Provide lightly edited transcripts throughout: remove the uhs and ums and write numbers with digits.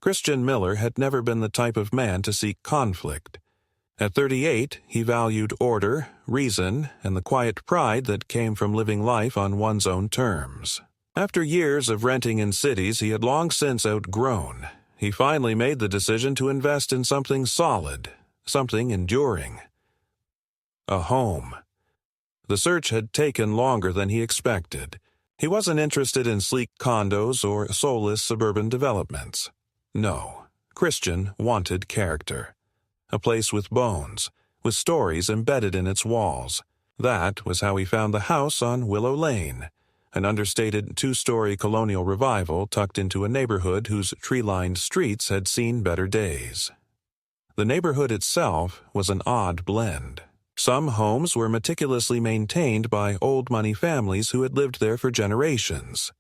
Christian Miller had never been the type of man to seek conflict. At 38, he valued order, reason, and the quiet pride that came from living life on one's own terms. After years of renting in cities he had long since outgrown, he finally made the decision to invest in something solid, something enduring. A home. The search had taken longer than he expected. He wasn't interested in sleek condos or soulless suburban developments. No, Christian wanted character. A place with bones, with stories embedded in its walls. That was how he found the house on Willow Lane, an understated two-story colonial revival tucked into a neighborhood whose tree-lined streets had seen better days. The neighborhood itself was an odd blend. Some homes were meticulously maintained by old-money families who had lived there for generations.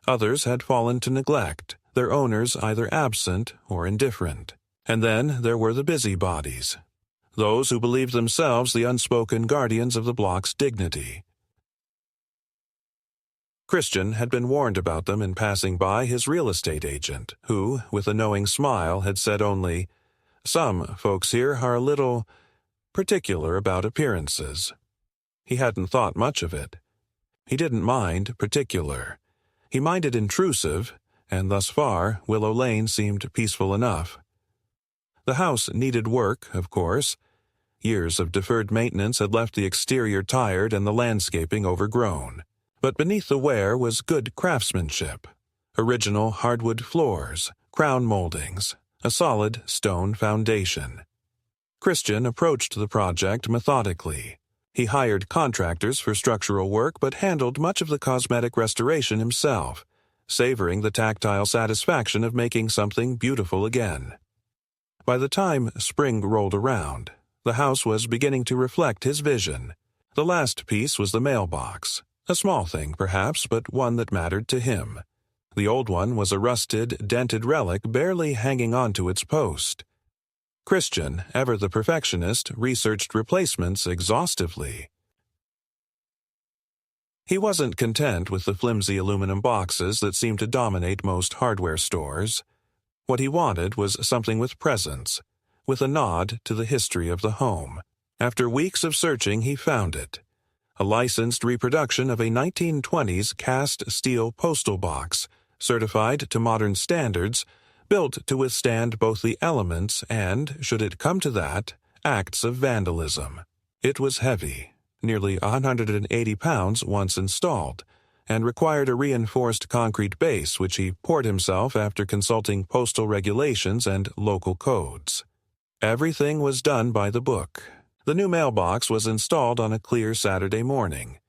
Others had fallen to neglect, their owners either absent or indifferent. And then there were the busybodies, those who believed themselves the unspoken guardians of the block's dignity. Christian had been warned about them in passing by his real estate agent, who, with a knowing smile, had said only, "Some folks here are a little particular about appearances." He hadn't thought much of it. He didn't mind particular. He minded intrusive, and thus far Willow Lane seemed peaceful enough. The house needed work, of course. Years of deferred maintenance had left the exterior tired and the landscaping overgrown. But beneath the wear was good craftsmanship. Original hardwood floors, crown moldings, a solid stone foundation. Christian approached the project methodically. He hired contractors for structural work but handled much of the cosmetic restoration himself, savoring the tactile satisfaction of making something beautiful again. By the time spring rolled around, the house was beginning to reflect his vision. The last piece was the mailbox. A small thing, perhaps, but one that mattered to him. The old one was a rusted, dented relic barely hanging onto its post. Christian, ever the perfectionist, researched replacements exhaustively. He wasn't content with the flimsy aluminum boxes that seemed to dominate most hardware stores. What he wanted was something with presence, with a nod to the history of the home. After weeks of searching, he found it. A licensed reproduction of a 1920s cast steel postal box, certified to modern standards, built to withstand both the elements and, should it come to that, acts of vandalism. It was heavy, nearly 180 pounds once installed, and required a reinforced concrete base which he poured himself after consulting postal regulations and local codes. Everything was done by the book. The new mailbox was installed on a clear Saturday morning.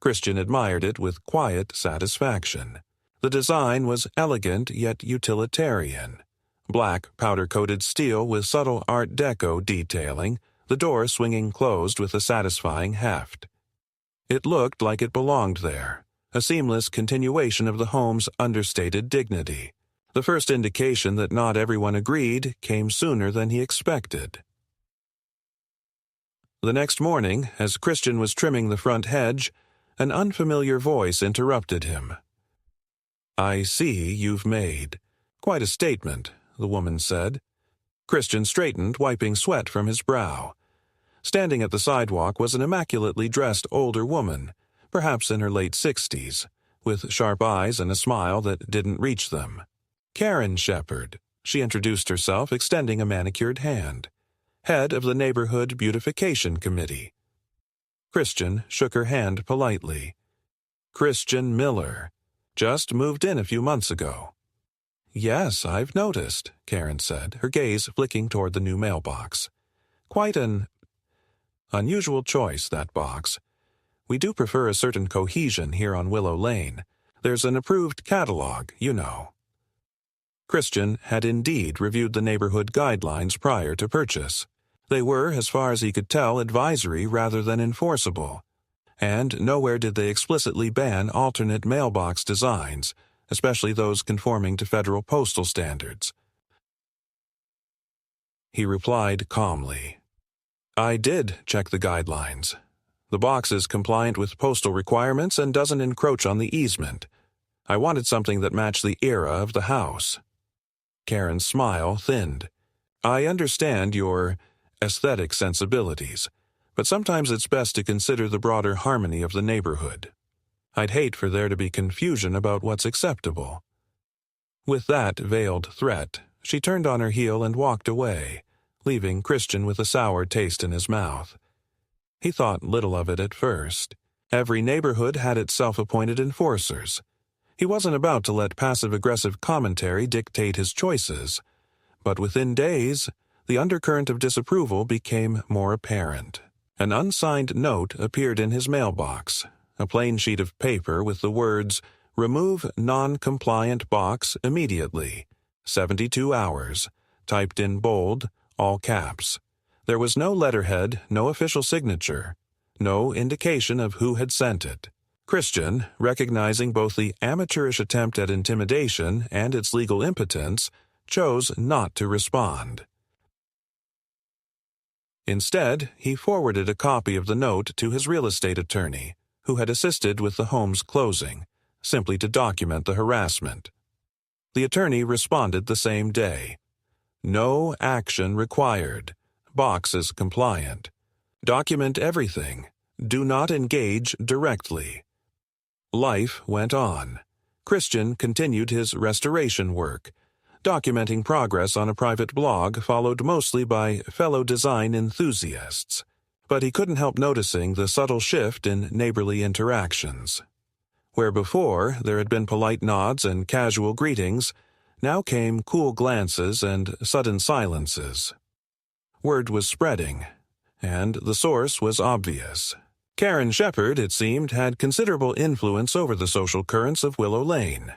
Christian admired it with quiet satisfaction. The design was elegant yet utilitarian. Black powder-coated steel with subtle Art Deco detailing, the door swinging closed with a satisfying heft. It looked like it belonged there, a seamless continuation of the home's understated dignity. The first indication that not everyone agreed came sooner than he expected. The next morning, as Christian was trimming the front hedge, an unfamiliar voice interrupted him. "I see you've made quite a statement," the woman said. Christian straightened, wiping sweat from his brow. Standing at the sidewalk was an immaculately dressed older woman, perhaps in her late 60s, with sharp eyes and a smile that didn't reach them. "Karen Shepherd," she introduced herself, extending a manicured hand. "Head of the Neighborhood Beautification Committee." Christian shook her hand politely. "Christian Miller. Just moved in a few months ago." "Yes, I've noticed," Karen said, her gaze flicking toward the new mailbox. "Quite an unusual choice, that box. We do prefer a certain cohesion here on Willow Lane. There's an approved catalog, you know." Christian had indeed reviewed the neighborhood guidelines prior to purchase. They were, as far as he could tell, advisory rather than enforceable. And nowhere did they explicitly ban alternate mailbox designs, especially those conforming to federal postal standards. He replied calmly, "I did check the guidelines. The box is compliant with postal requirements and doesn't encroach on the easement. I wanted something that matched the era of the house." Karen's smile thinned. "I understand your aesthetic sensibilities, but sometimes it's best to consider the broader harmony of the neighborhood. I'd hate for there to be confusion about what's acceptable." With that veiled threat, she turned on her heel and walked away, leaving Christian with a sour taste in his mouth. He thought little of it at first. Every neighborhood had its self-appointed enforcers. He wasn't about to let passive-aggressive commentary dictate his choices, but within days, the undercurrent of disapproval became more apparent. An unsigned note appeared in his mailbox, a plain sheet of paper with the words, "Remove non-compliant box immediately. 72 hours," typed in bold, all caps. There was no letterhead, no official signature, no indication of who had sent it. Christian, recognizing both the amateurish attempt at intimidation and its legal impotence, chose not to respond. Instead, he forwarded a copy of the note to his real estate attorney, who had assisted with the home's closing, simply to document the harassment. The attorney responded the same day. "No action required. Box is compliant. Document everything. Do not engage directly." Life went on. Christian continued his restoration work, documenting progress on a private blog followed mostly by fellow design enthusiasts. But he couldn't help noticing the subtle shift in neighborly interactions. Where before there had been polite nods and casual greetings, now came cool glances and sudden silences. Word was spreading, and the source was obvious. Karen Shepard, it seemed, had considerable influence over the social currents of Willow Lane.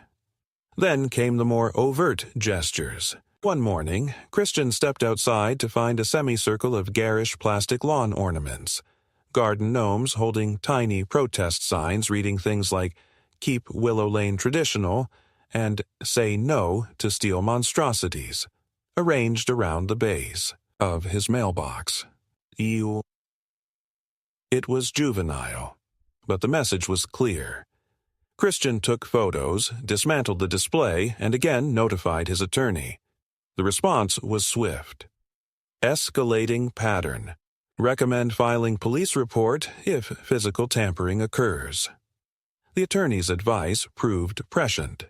Then came the more overt gestures. One morning, Christian stepped outside to find a semicircle of garish plastic lawn ornaments, garden gnomes holding tiny protest signs reading things like "Keep Willow Lane Traditional" and "Say No to Steel Monstrosities," arranged around the base of his mailbox. Ew. It was juvenile, but the message was clear. Christian took photos, dismantled the display, and again notified his attorney. The response was swift. Escalating pattern. Recommend filing police report if physical tampering occurs. The attorney's advice proved prescient.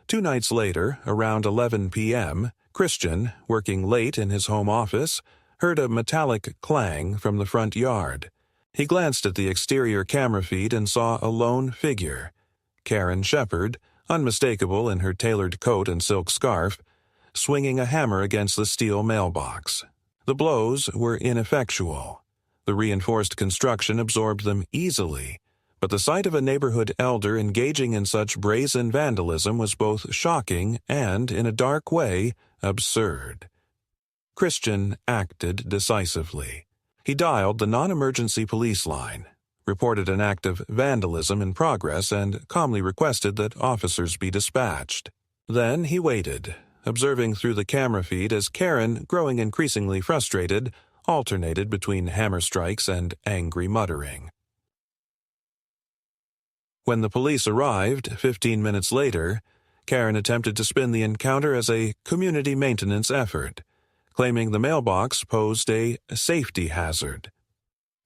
2 nights later, around 11 p.m., Christian, working late in his home office, heard a metallic clang from the front yard. He glanced at the exterior camera feed and saw a lone figure. Karen Shepard, unmistakable in her tailored coat and silk scarf, swinging a hammer against the steel mailbox. The blows were ineffectual. The reinforced construction absorbed them easily, but the sight of a neighborhood elder engaging in such brazen vandalism was both shocking and, in a dark way, absurd. Christian acted decisively. He dialed the non-emergency police line, reported an act of vandalism in progress, and calmly requested that officers be dispatched. Then he waited, observing through the camera feed as Karen, growing increasingly frustrated, alternated between hammer strikes and angry muttering. When the police arrived 15 minutes later, Karen attempted to spin the encounter as a community maintenance effort, claiming the mailbox posed a safety hazard.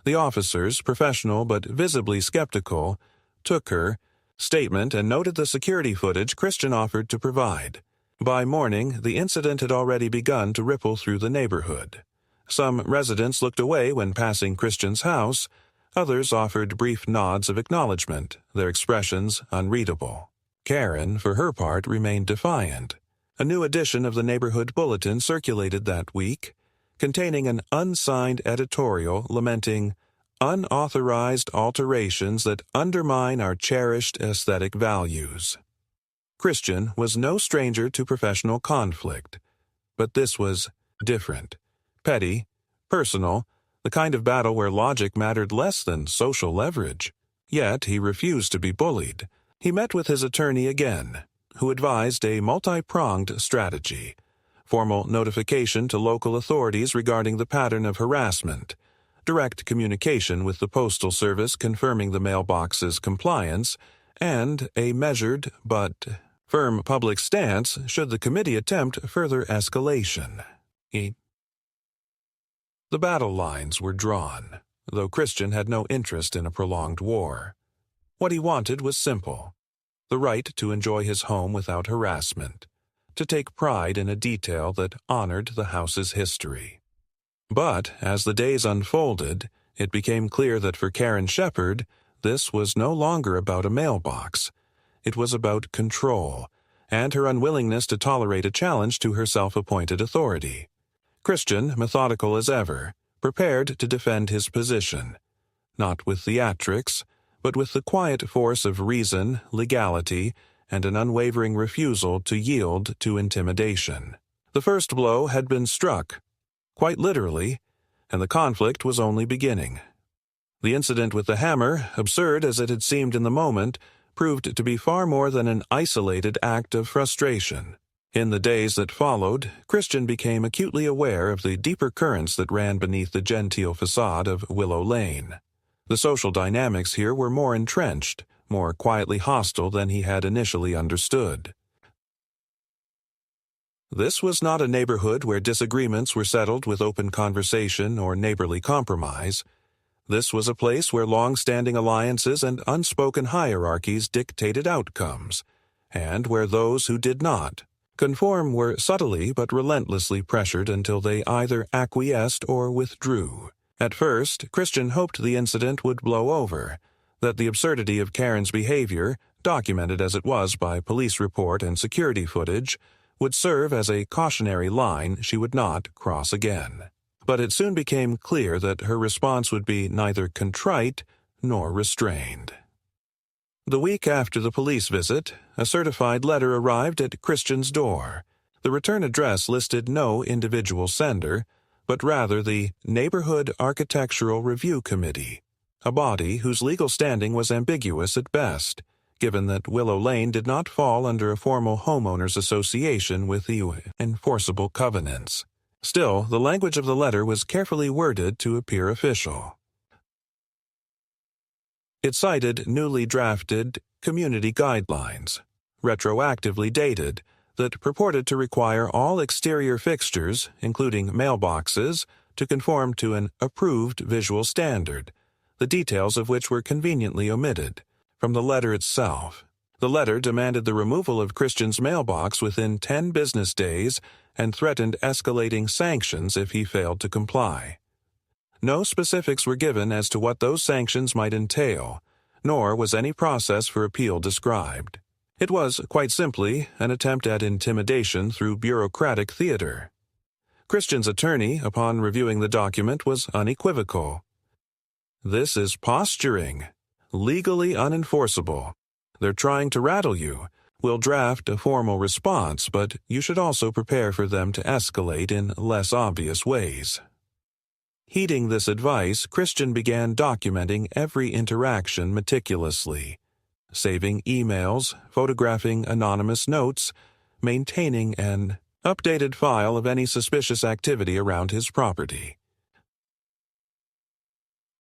The officers, professional but visibly skeptical, took her statement and noted the security footage Christian offered to provide. By morning, the incident had already begun to ripple through the neighborhood. Some residents looked away when passing Christian's house, others offered brief nods of acknowledgement, their expressions unreadable. Karen, for her part, remained defiant. A new edition of the neighborhood bulletin circulated that week, containing an unsigned editorial lamenting unauthorized alterations that undermine our cherished aesthetic values. Christian was no stranger to professional conflict, but this was different, petty, personal, the kind of battle where logic mattered less than social leverage. Yet he refused to be bullied. He met with his attorney again, who advised a multi-pronged strategy: formal notification to local authorities regarding the pattern of harassment, direct communication with the Postal Service confirming the mailbox's compliance, and a measured but firm public stance should the committee attempt further escalation. The battle lines were drawn, though Christian had no interest in a prolonged war. What he wanted was simple: the right to enjoy his home without harassment, to take pride in a detail that honored the house's history. But as the days unfolded, it became clear that for Karen Shepard, this was no longer about a mailbox. It was about control, and her unwillingness to tolerate a challenge to her self-appointed authority. Christian, methodical as ever, prepared to defend his position, not with theatrics, but with the quiet force of reason, legality, and an unwavering refusal to yield to intimidation. The first blow had been struck, quite literally, and the conflict was only beginning. The incident with the hammer, absurd as it had seemed in the moment, proved to be far more than an isolated act of frustration. In the days that followed, Christian became acutely aware of the deeper currents that ran beneath the genteel facade of Willow Lane. The social dynamics here were more entrenched, more quietly hostile than he had initially understood. This was not a neighborhood where disagreements were settled with open conversation or neighborly compromise. This was a place where long-standing alliances and unspoken hierarchies dictated outcomes, and where those who did not conform were subtly but relentlessly pressured until they either acquiesced or withdrew. At first, Christian hoped the incident would blow over, that the absurdity of Karen's behavior, documented as it was by police report and security footage, would serve as a cautionary line she would not cross again. But it soon became clear that her response would be neither contrite nor restrained. The week after the police visit, a certified letter arrived at Christian's door. The return address listed no individual sender, but rather the Neighborhood Architectural Review Committee, a body whose legal standing was ambiguous at best, given that Willow Lane did not fall under a formal homeowners association with the enforceable covenants. Still, the language of the letter was carefully worded to appear official. It cited newly drafted community guidelines, retroactively dated, that purported to require all exterior fixtures, including mailboxes, to conform to an approved visual standard, the details of which were conveniently omitted from the letter itself. The letter demanded the removal of Christian's mailbox within 10 business days and threatened escalating sanctions if he failed to comply. No specifics were given as to what those sanctions might entail, nor was any process for appeal described. It was, quite simply, an attempt at intimidation through bureaucratic theater. Christian's attorney, upon reviewing the document, was unequivocal. "This is posturing, legally unenforceable. They're trying to rattle you. We'll draft a formal response, but you should also prepare for them to escalate in less obvious ways." Heeding this advice, Christian began documenting every interaction meticulously, saving emails, photographing anonymous notes, maintaining an updated file of any suspicious activity around his property.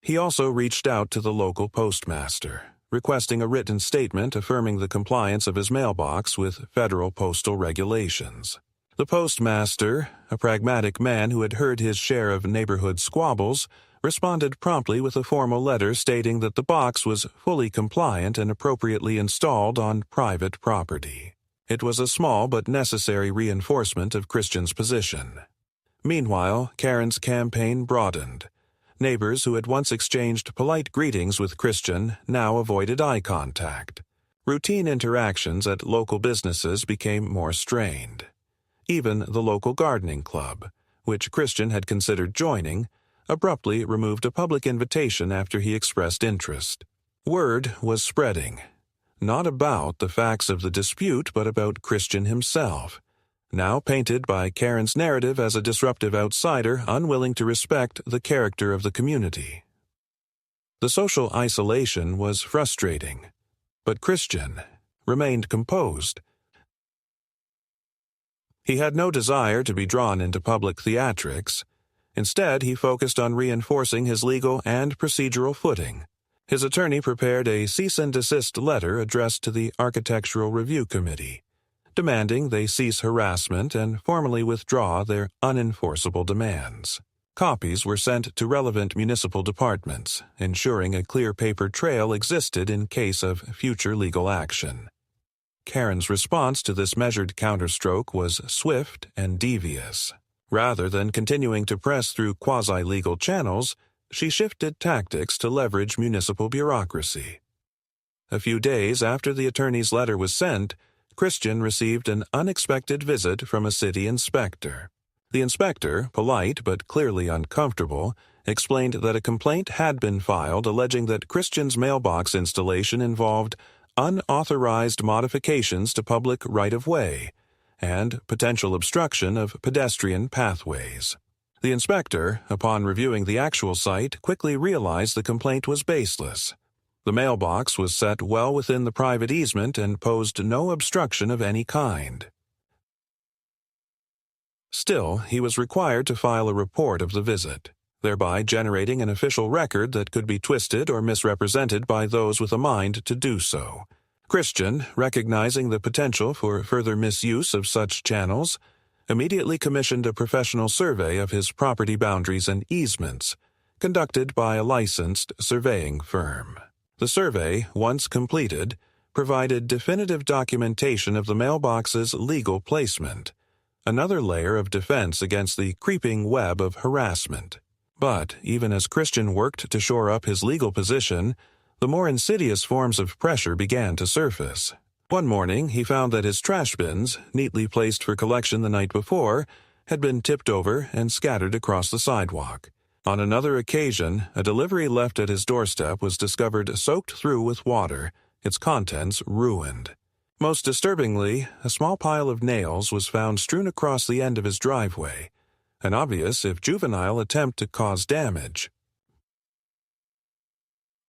He also reached out to the local postmaster, requesting a written statement affirming the compliance of his mailbox with federal postal regulations. The postmaster, a pragmatic man who had heard his share of neighborhood squabbles, responded promptly with a formal letter stating that the box was fully compliant and appropriately installed on private property. It was a small but necessary reinforcement of Christian's position. Meanwhile, Karen's campaign broadened. Neighbors who had once exchanged polite greetings with Christian now avoided eye contact. Routine interactions at local businesses became more strained. Even the local gardening club, which Christian had considered joining, abruptly removed a public invitation after he expressed interest. Word was spreading, not about the facts of the dispute but about Christian himself, now painted by Karen's narrative as a disruptive outsider unwilling to respect the character of the community. The social isolation was frustrating, but Christian remained composed. He had no desire to be drawn into public theatrics. Instead, he focused on reinforcing his legal and procedural footing. His attorney prepared a cease and desist letter addressed to the Architectural Review Committee, demanding they cease harassment and formally withdraw their unenforceable demands. Copies were sent to relevant municipal departments, ensuring a clear paper trail existed in case of future legal action. Karen's response to this measured counterstroke was swift and devious. Rather than continuing to press through quasi-legal channels, she shifted tactics to leverage municipal bureaucracy. A few days after the attorney's letter was sent, Christian received an unexpected visit from a city inspector. The inspector, polite but clearly uncomfortable, explained that a complaint had been filed alleging that Christian's mailbox installation involved unauthorized modifications to public right-of-way and potential obstruction of pedestrian pathways. The inspector, upon reviewing the actual site, quickly realized the complaint was baseless. The mailbox was set well within the private easement and posed no obstruction of any kind. Still, he was required to file a report of the visit, thereby generating an official record that could be twisted or misrepresented by those with a mind to do so. Christian, recognizing the potential for further misuse of such channels, immediately commissioned a professional survey of his property boundaries and easements, conducted by a licensed surveying firm. The survey, once completed, provided definitive documentation of the mailbox's legal placement, another layer of defense against the creeping web of harassment. But even as Christian worked to shore up his legal position, the more insidious forms of pressure began to surface. One morning, he found that his trash bins, neatly placed for collection the night before, had been tipped over and scattered across the sidewalk. On another occasion, a delivery left at his doorstep was discovered soaked through with water, its contents ruined. Most disturbingly, a small pile of nails was found strewn across the end of his driveway, an obvious, if juvenile, attempt to cause damage.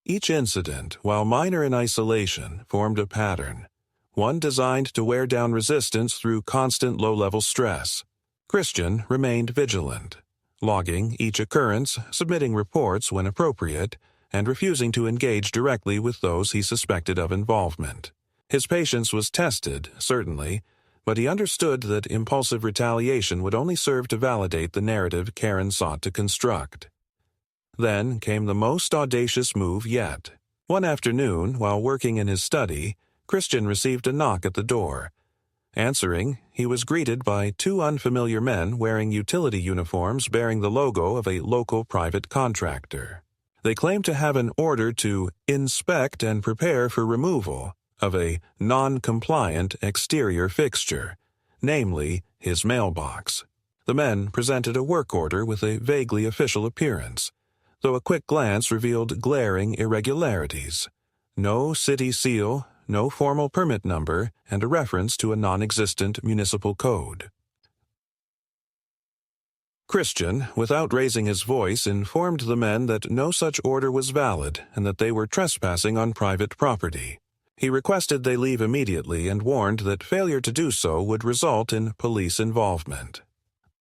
Each incident, while minor in isolation, formed a pattern, one designed to wear down resistance through constant low-level stress. Christian remained vigilant, logging each occurrence, submitting reports when appropriate, and refusing to engage directly with those he suspected of involvement. His patience was tested, certainly, but he understood that impulsive retaliation would only serve to validate the narrative Karen sought to construct. Then came the most audacious move yet. One afternoon, while working in his study, Christian received a knock at the door. Answering, he was greeted by two unfamiliar men wearing utility uniforms bearing the logo of a local private contractor. They claimed to have an order to inspect and prepare for removal of a non-compliant exterior fixture, namely his mailbox. The men presented a work order with a vaguely official appearance, though a quick glance revealed glaring irregularities. No city seal, no formal permit number, and a reference to a non-existent municipal code. Christian, without raising his voice, informed the men that no such order was valid and that they were trespassing on private property. He requested they leave immediately and warned that failure to do so would result in police involvement.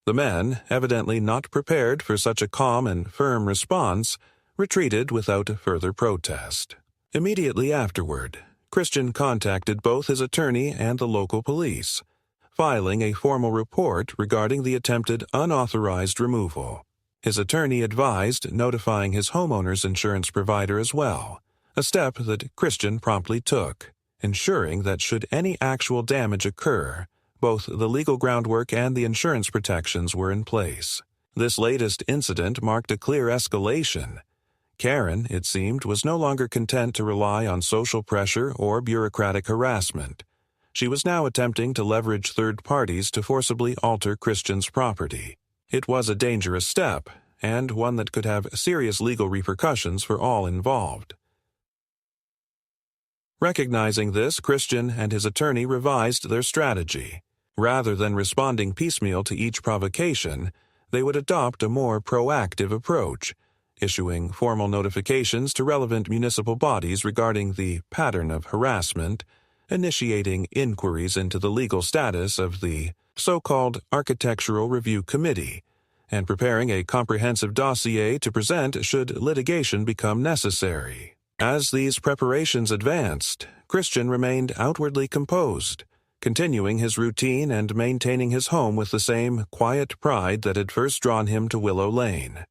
The men, evidently not prepared for such a calm and firm response, retreated without further protest. Immediately afterward, Christian contacted both his attorney and the local police, filing a formal report regarding the attempted unauthorized removal. His attorney advised notifying his homeowner's insurance provider as well, a step that Christian promptly took, ensuring that should any actual damage occur, both the legal groundwork and the insurance protections were in place. This latest incident marked a clear escalation. Karen, it seemed, was no longer content to rely on social pressure or bureaucratic harassment. She was now attempting to leverage third parties to forcibly alter Christian's property. It was a dangerous step, and one that could have serious legal repercussions for all involved. Recognizing this, Christian and his attorney revised their strategy. Rather than responding piecemeal to each provocation, they would adopt a more proactive approach, issuing formal notifications to relevant municipal bodies regarding the pattern of harassment, initiating inquiries into the legal status of the so-called Architectural Review Committee, and preparing a comprehensive dossier to present should litigation become necessary. As these preparations advanced, Christian remained outwardly composed, continuing his routine and maintaining his home with the same quiet pride that had first drawn him to Willow Lane.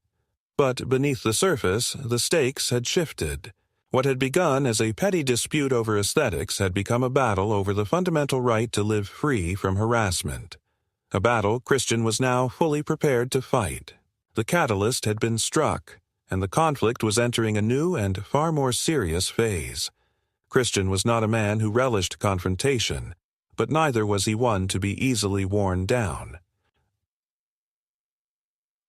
But beneath the surface, the stakes had shifted. What had begun as a petty dispute over aesthetics had become a battle over the fundamental right to live free from harassment. A battle Christian was now fully prepared to fight. The catalyst had been struck, and the conflict was entering a new and far more serious phase. Christian was not a man who relished confrontation, but neither was he one to be easily worn down.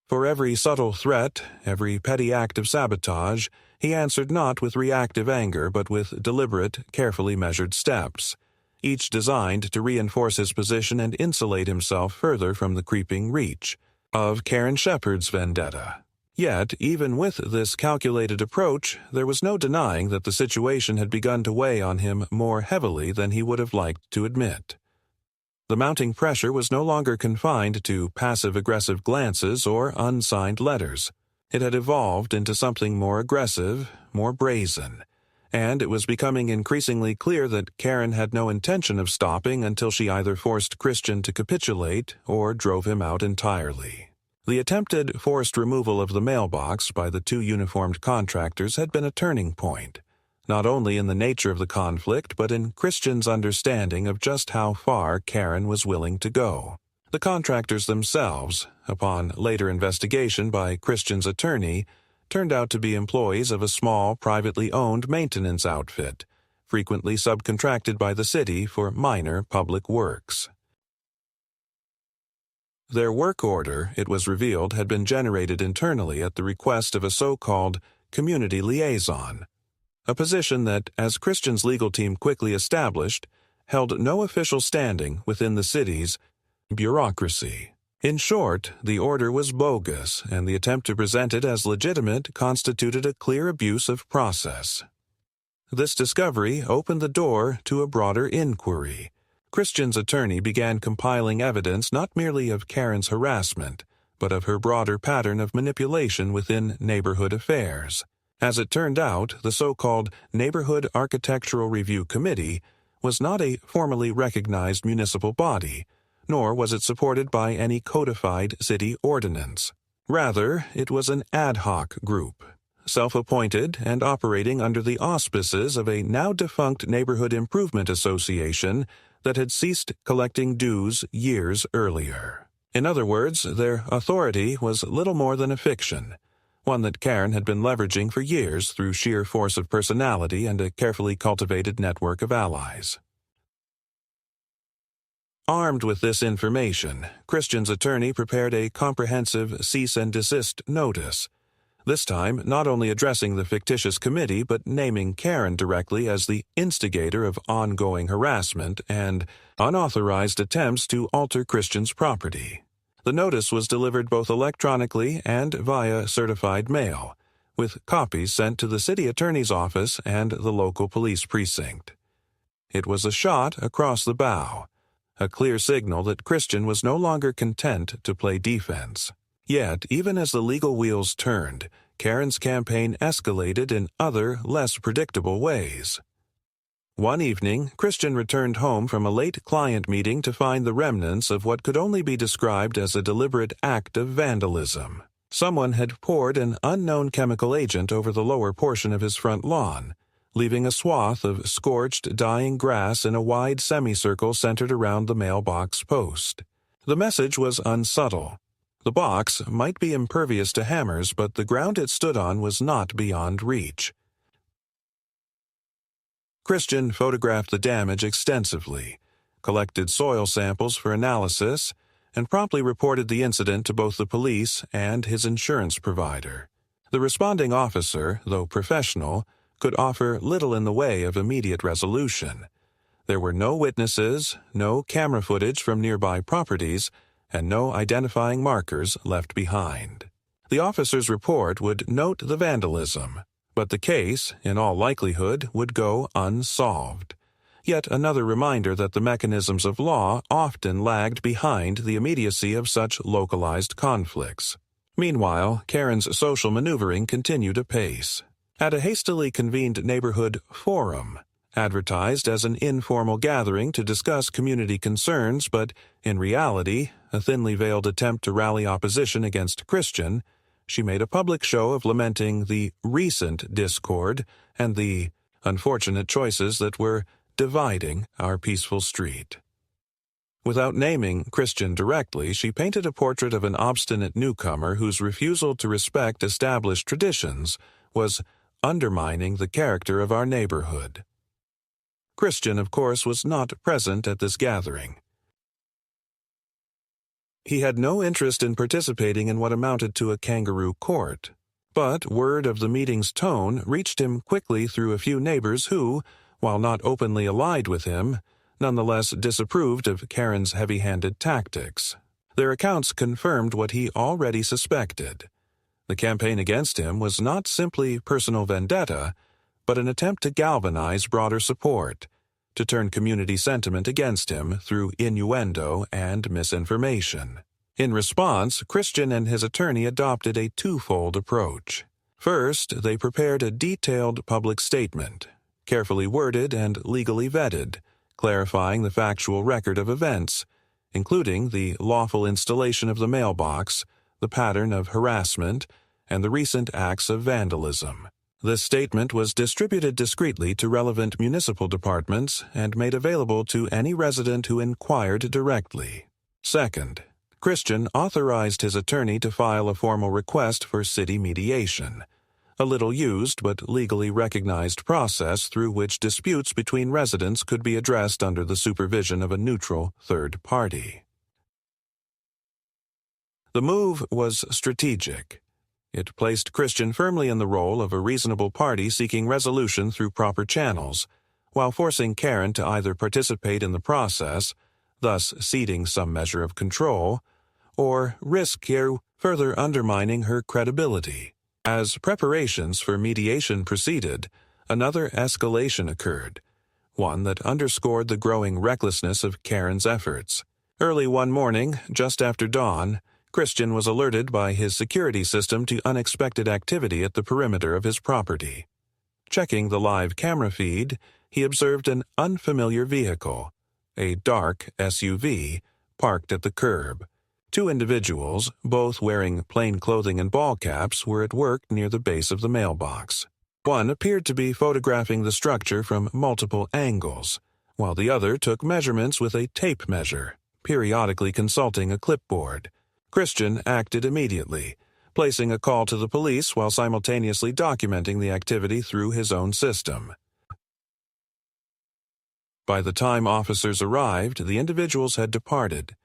For every subtle threat, every petty act of sabotage, he answered not with reactive anger but with deliberate, carefully measured steps, each designed to reinforce his position and insulate himself further from the creeping reach of Karen Shepard's vendetta. Yet, even with this calculated approach, there was no denying that the situation had begun to weigh on him more heavily than he would have liked to admit. The mounting pressure was no longer confined to passive-aggressive glances or unsigned letters. It had evolved into something more aggressive, more brazen, and it was becoming increasingly clear that Karen had no intention of stopping until she either forced Christian to capitulate or drove him out entirely. The attempted forced removal of the mailbox by the two uniformed contractors had been a turning point, not only in the nature of the conflict but in Christian's understanding of just how far Karen was willing to go. The contractors themselves, upon later investigation by Christian's attorney, turned out to be employees of a small, privately owned maintenance outfit, frequently subcontracted by the city for minor public works. Their work order, it was revealed, had been generated internally at the request of a so-called community liaison, a position that, as Christian's legal team quickly established, held no official standing within the city's bureaucracy. In short, the order was bogus, and the attempt to present it as legitimate constituted a clear abuse of process. This discovery opened the door to a broader inquiry. Christian's attorney began compiling evidence not merely of Karen's harassment, but of her broader pattern of manipulation within neighborhood affairs. As it turned out, the so-called Neighborhood Architectural Review Committee was not a formally recognized municipal body, nor was it supported by any codified city ordinance. Rather, it was an ad hoc group, self-appointed and operating under the auspices of a now-defunct neighborhood improvement association that had ceased collecting dues years earlier. In other words, their authority was little more than a fiction, one that Karen had been leveraging for years through sheer force of personality and a carefully cultivated network of allies. Armed with this information, Christian's attorney prepared a comprehensive cease and desist notice, this time not only addressing the fictitious committee but naming Karen directly as the instigator of ongoing harassment and unauthorized attempts to alter Christian's property. The notice was delivered both electronically and via certified mail, with copies sent to the city attorney's office and the local police precinct. It was a shot across the bow, a clear signal that Christian was no longer content to play defense. Yet, even as the legal wheels turned, Karen's campaign escalated in other, less predictable ways. One evening, Christian returned home from a late client meeting to find the remnants of what could only be described as a deliberate act of vandalism. Someone had poured an unknown chemical agent over the lower portion of his front lawn, leaving a swath of scorched, dying grass in a wide semicircle centered around the mailbox post. The message was unsubtle. The box might be impervious to hammers, but the ground it stood on was not beyond reach. Christian photographed the damage extensively, collected soil samples for analysis, and promptly reported the incident to both the police and his insurance provider. The responding officer, though professional, could offer little in the way of immediate resolution. There were no witnesses, no camera footage from nearby properties, and no identifying markers left behind. The officer's report would note the vandalism, but the case, in all likelihood, would go unsolved. Yet another reminder that the mechanisms of law often lagged behind the immediacy of such localized conflicts. Meanwhile, Karen's social maneuvering continued apace. At a hastily convened neighborhood forum, Advertised as an informal gathering to discuss community concerns, but in reality, a thinly veiled attempt to rally opposition against Christian, she made a public show of lamenting the recent discord and the unfortunate choices that were dividing our peaceful street. Without naming Christian directly, she painted a portrait of an obstinate newcomer whose refusal to respect established traditions was undermining the character of our neighborhood. Christian, of course, was not present at this gathering. He had no interest in participating in what amounted to a kangaroo court, but word of the meeting's tone reached him quickly through a few neighbors who, while not openly allied with him, nonetheless disapproved of Karen's heavy-handed tactics. Their accounts confirmed what he already suspected. The campaign against him was not simply personal vendetta, but an attempt to galvanize broader support, to turn community sentiment against him through innuendo and misinformation. In response, Christian and his attorney adopted a twofold approach. First, they prepared a detailed public statement, carefully worded and legally vetted, clarifying the factual record of events, including the lawful installation of the mailbox, the pattern of harassment, and the recent acts of vandalism. This statement was distributed discreetly to relevant municipal departments and made available to any resident who inquired directly. Second, Christian authorized his attorney to file a formal request for city mediation, a little-used but legally recognized process through which disputes between residents could be addressed under the supervision of a neutral third party. The move was strategic. It placed Christian firmly in the role of a reasonable party seeking resolution through proper channels, while forcing Karen to either participate in the process, thus ceding some measure of control, or risk further undermining her credibility. As preparations for mediation proceeded, another escalation occurred, one that underscored the growing recklessness of Karen's efforts. Early one morning, just after dawn, Christian was alerted by his security system to unexpected activity at the perimeter of his property. Checking the live camera feed, he observed an unfamiliar vehicle, a dark SUV, parked at the curb. Two individuals, both wearing plain clothing and ball caps, were at work near the base of the mailbox. One appeared to be photographing the structure from multiple angles, while the other took measurements with a tape measure, periodically consulting a clipboard. Christian acted immediately, placing a call to the police while simultaneously documenting the activity through his own system. By the time officers arrived, the individuals had departed,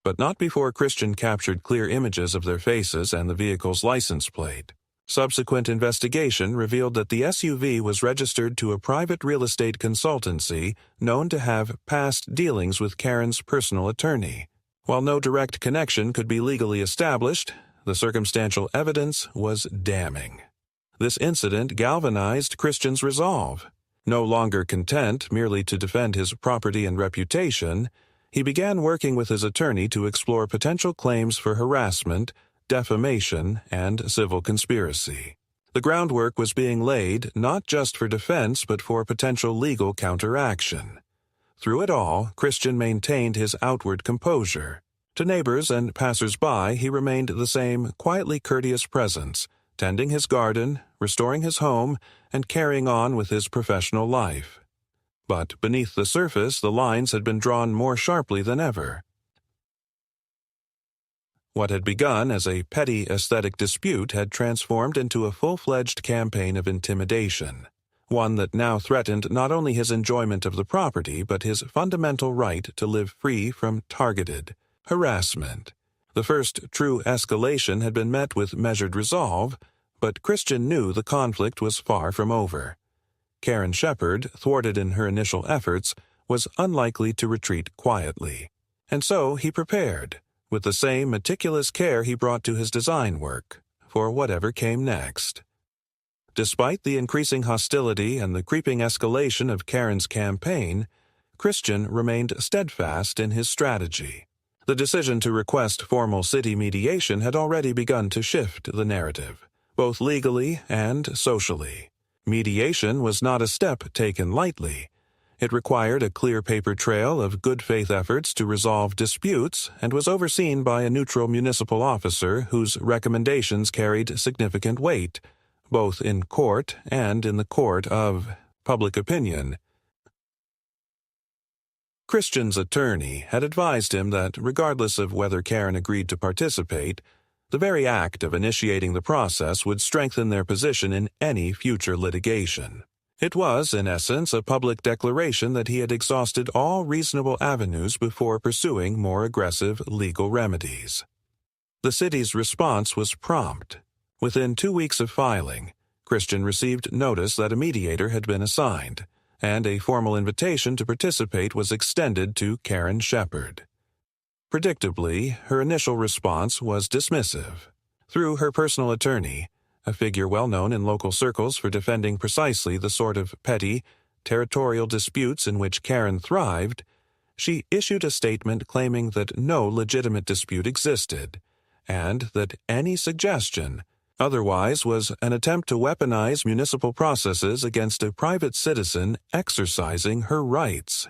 but not before Christian captured clear images of their faces and the vehicle's license plate. Subsequent investigation revealed that the SUV was registered to a private real estate consultancy known to have past dealings with Karen's personal attorney. While no direct connection could be legally established, the circumstantial evidence was damning. This incident galvanized Christian's resolve. No longer content merely to defend his property and reputation, he began working with his attorney to explore potential claims for harassment, defamation, and civil conspiracy. The groundwork was being laid not just for defense but for potential legal counteraction. Through it all, Christian maintained his outward composure. To neighbors and passers-by, he remained the same quietly courteous presence, tending his garden, restoring his home, and carrying on with his professional life. But beneath the surface, the lines had been drawn more sharply than ever. What had begun as a petty aesthetic dispute had transformed into a full-fledged campaign of intimidation, one that now threatened not only his enjoyment of the property but his fundamental right to live free from targeted harassment. The first true escalation had been met with measured resolve, but Christian knew the conflict was far from over. Karen Shepard, thwarted in her initial efforts, was unlikely to retreat quietly. And so he prepared, with the same meticulous care he brought to his design work, for whatever came next. Despite the increasing hostility and the creeping escalation of Karen's campaign, Christian remained steadfast in his strategy. The decision to request formal city mediation had already begun to shift the narrative, both legally and socially. Mediation was not a step taken lightly, It required a clear paper trail of good faith efforts to resolve disputes and was overseen by a neutral municipal officer whose recommendations carried significant weight, both in court and in the court of public opinion. Christian's attorney had advised him that regardless of whether Karen agreed to participate, the very act of initiating the process would strengthen their position in any future litigation. It was, in essence, a public declaration that he had exhausted all reasonable avenues before pursuing more aggressive legal remedies. The city's response was prompt. Within 2 weeks of filing, Christian received notice that a mediator had been assigned, and a formal invitation to participate was extended to Karen Shepard. Predictably, her initial response was dismissive. Through her personal attorney, a figure well known in local circles for defending precisely the sort of petty, territorial disputes in which Karen thrived, she issued a statement claiming that no legitimate dispute existed, and that any suggestion otherwise was an attempt to weaponize municipal processes against a private citizen exercising her rights.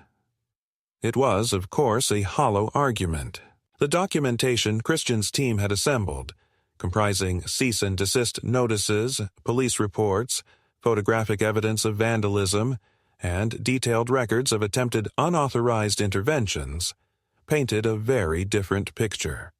It was, of course, a hollow argument. The documentation Christian's team had assembled, comprising cease and desist notices, police reports, photographic evidence of vandalism, and detailed records of attempted unauthorized interventions, painted a very different picture.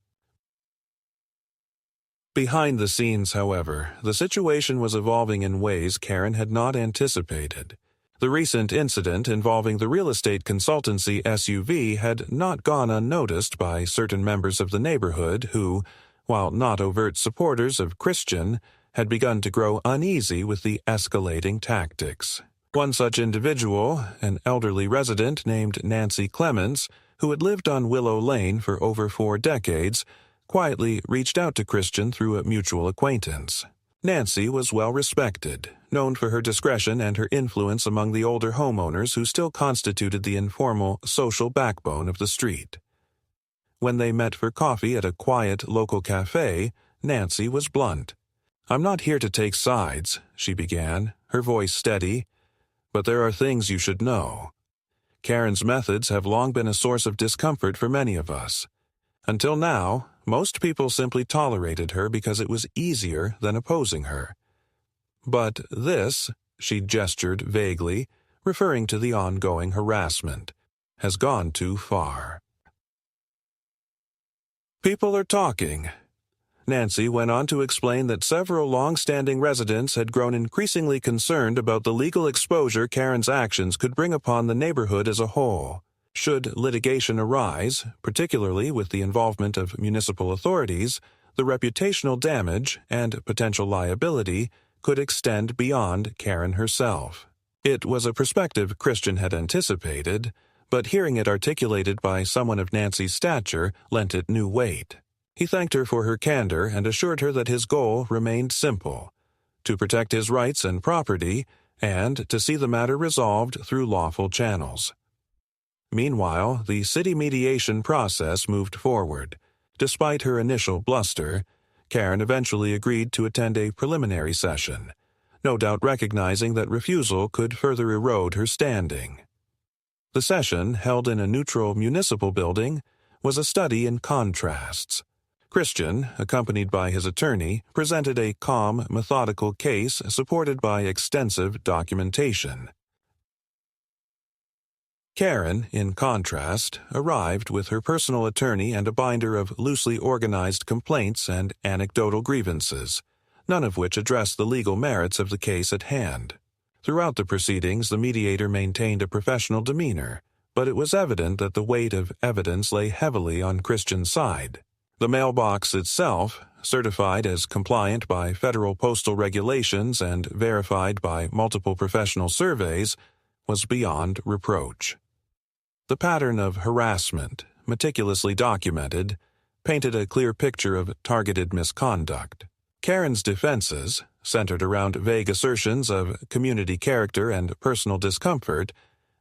Behind the scenes, however, the situation was evolving in ways Karen had not anticipated. The recent incident involving the real estate consultancy SUV had not gone unnoticed by certain members of the neighborhood who, while not overt supporters of Christian, had begun to grow uneasy with the escalating tactics. One such individual, an elderly resident named Nancy Clements, who had lived on Willow Lane for over 4 decades, quietly reached out to Christian through a mutual acquaintance. Nancy was well respected, known for her discretion and her influence among the older homeowners who still constituted the informal social backbone of the street. When they met for coffee at a quiet local cafe, Nancy was blunt. "I'm not here to take sides," she began, her voice steady, "but there are things you should know. Karen's methods have long been a source of discomfort for many of us. Until now, most people simply tolerated her because it was easier than opposing her. But this," she gestured vaguely, referring to the ongoing harassment, "has gone too far." People are talking. Nancy went on to explain that several long-standing residents had grown increasingly concerned about the legal exposure Karen's actions could bring upon the neighborhood as a whole. Should litigation arise, particularly with the involvement of municipal authorities, the reputational damage and potential liability could extend beyond Karen herself. It was a perspective Christian had anticipated, but hearing it articulated by someone of Nancy's stature lent it new weight. He thanked her for her candor and assured her that his goal remained simple: to protect his rights and property, and to see the matter resolved through lawful channels. Meanwhile, the city mediation process moved forward. Despite her initial bluster, Karen eventually agreed to attend a preliminary session, no doubt recognizing that refusal could further erode her standing. The session, held in a neutral municipal building, was a study in contrasts. Christian, accompanied by his attorney, presented a calm, methodical case supported by extensive documentation. Karen, in contrast, arrived with her personal attorney and a binder of loosely organized complaints and anecdotal grievances, none of which addressed the legal merits of the case at hand. Throughout the proceedings, the mediator maintained a professional demeanor, but it was evident that the weight of evidence lay heavily on Christian's side. The mailbox itself, certified as compliant by federal postal regulations and verified by multiple professional surveys, was beyond reproach. The pattern of harassment, meticulously documented, painted a clear picture of targeted misconduct. Karen's defenses, centered around vague assertions of community character and personal discomfort,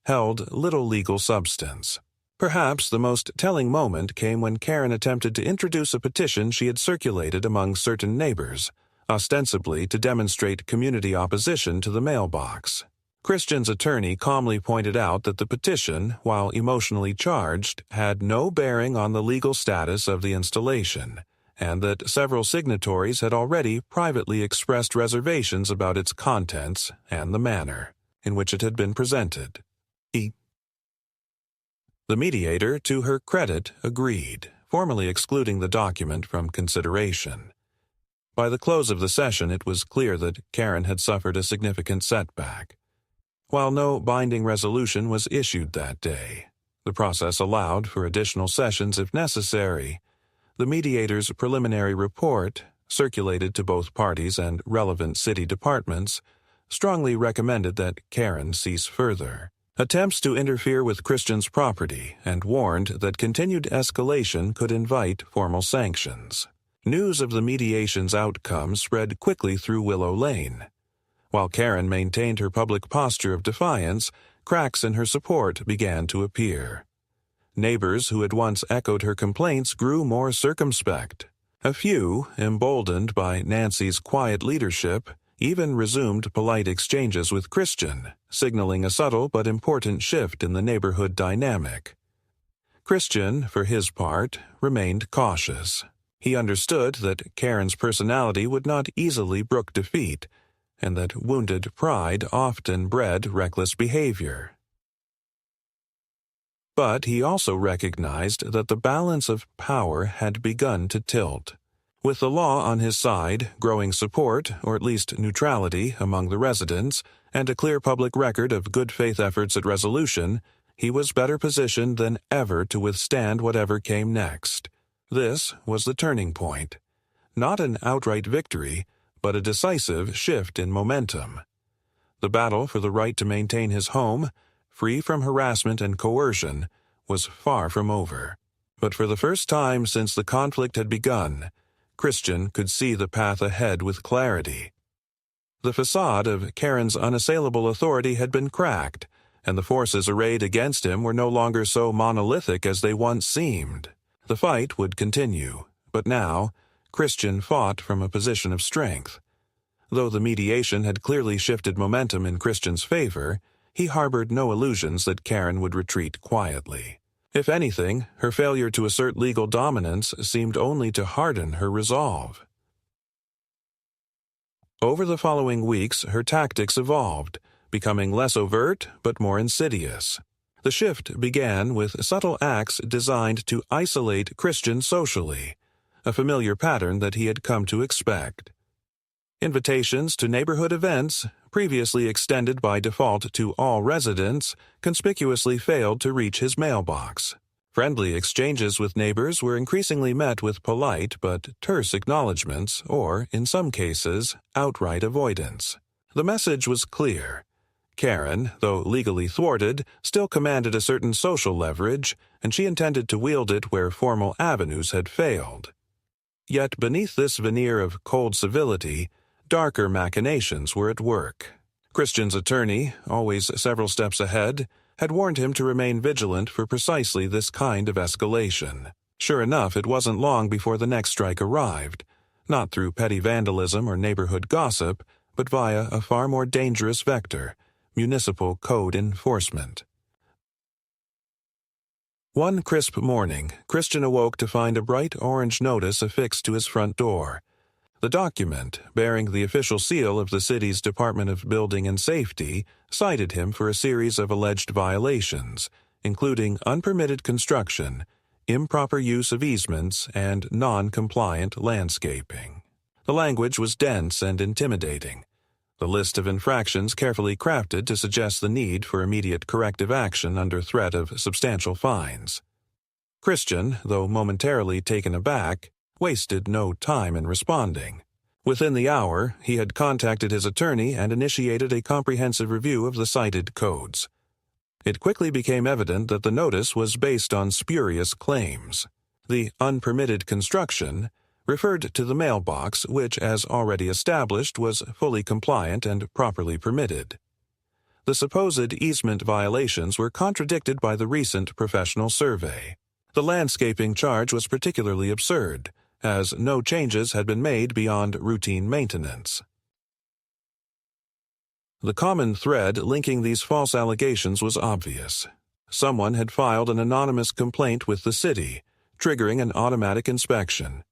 held little legal substance. Perhaps the most telling moment came when Karen attempted to introduce a petition she had circulated among certain neighbors, ostensibly to demonstrate community opposition to the mailbox. Christian's attorney calmly pointed out that the petition, while emotionally charged, had no bearing on the legal status of the installation, and that several signatories had already privately expressed reservations about its contents and the manner in which it had been presented. The mediator, to her credit, agreed, formally excluding the document from consideration. By the close of the session, it was clear that Karen had suffered a significant setback. While no binding resolution was issued that day, the process allowed for additional sessions if necessary. The mediator's preliminary report, circulated to both parties and relevant city departments, strongly recommended that Karen cease further attempts to interfere with Christian's property and warned that continued escalation could invite formal sanctions. News of the mediation's outcome spread quickly through Willow Lane. While Karen maintained her public posture of defiance, cracks in her support began to appear. Neighbors who had once echoed her complaints grew more circumspect. A few, emboldened by Nancy's quiet leadership, even resumed polite exchanges with Christian, signaling a subtle but important shift in the neighborhood dynamic. Christian, for his part, remained cautious. He understood that Karen's personality would not easily brook defeat, and that wounded pride often bred reckless behavior. But he also recognized that the balance of power had begun to tilt. With the law on his side, growing support, or at least neutrality, among the residents, and a clear public record of good faith efforts at resolution, he was better positioned than ever to withstand whatever came next. This was the turning point. Not an outright victory, but a decisive shift in momentum. The battle for the right to maintain his home, free from harassment and coercion, was far from over. But for the first time since the conflict had begun, Christian could see the path ahead with clarity. The facade of Karen's unassailable authority had been cracked, and the forces arrayed against him were no longer so monolithic as they once seemed. The fight would continue, but now Christian fought from a position of strength. Though the mediation had clearly shifted momentum in Christian's favor, he harbored no illusions that Karen would retreat quietly. If anything, her failure to assert legal dominance seemed only to harden her resolve. Over the following weeks, her tactics evolved, becoming less overt but more insidious. The shift began with subtle acts designed to isolate Christian socially, a familiar pattern that he had come to expect. Invitations to neighborhood events, previously extended by default to all residents, conspicuously failed to reach his mailbox. Friendly exchanges with neighbors were increasingly met with polite but terse acknowledgments or, in some cases, outright avoidance. The message was clear. Karen, though legally thwarted, still commanded a certain social leverage, and she intended to wield it where formal avenues had failed. Yet beneath this veneer of cold civility, darker machinations were at work. Christian's attorney, always several steps ahead, had warned him to remain vigilant for precisely this kind of escalation. Sure enough, it wasn't long before the next strike arrived, not through petty vandalism or neighborhood gossip, but via a far more dangerous vector, municipal code enforcement. One crisp morning, Christian awoke to find a bright orange notice affixed to his front door. The document, bearing the official seal of the city's Department of Building and Safety, cited him for a series of alleged violations, including unpermitted construction, improper use of easements, and non-compliant landscaping. The language was dense and intimidating, the list of infractions carefully crafted to suggest the need for immediate corrective action under threat of substantial fines. Christian, though momentarily taken aback, wasted no time in responding. Within the hour, he had contacted his attorney and initiated a comprehensive review of the cited codes. It quickly became evident that the notice was based on spurious claims. The unpermitted construction referred to the mailbox, which, as already established, was fully compliant and properly permitted. The supposed easement violations were contradicted by the recent professional survey. The landscaping charge was particularly absurd, as no changes had been made beyond routine maintenance. The common thread linking these false allegations was obvious. Someone had filed an anonymous complaint with the city, triggering an automatic inspection.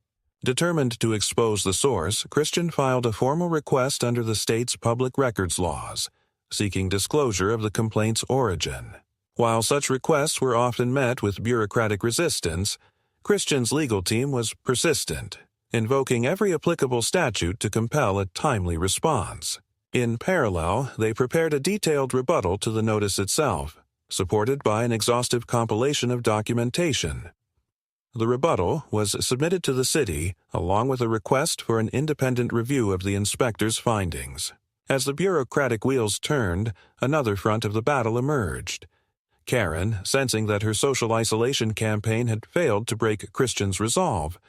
Determined to expose the source, Christian filed a formal request under the state's public records laws, seeking disclosure of the complaint's origin. While such requests were often met with bureaucratic resistance, Christian's legal team was persistent, invoking every applicable statute to compel a timely response. In parallel, they prepared a detailed rebuttal to the notice itself, supported by an exhaustive compilation of documentation. The rebuttal was submitted to the city along with a request for an independent review of the inspector's findings. As the bureaucratic wheels turned, another front of the battle emerged. Karen, sensing that her social isolation campaign had failed to break Christian's resolve,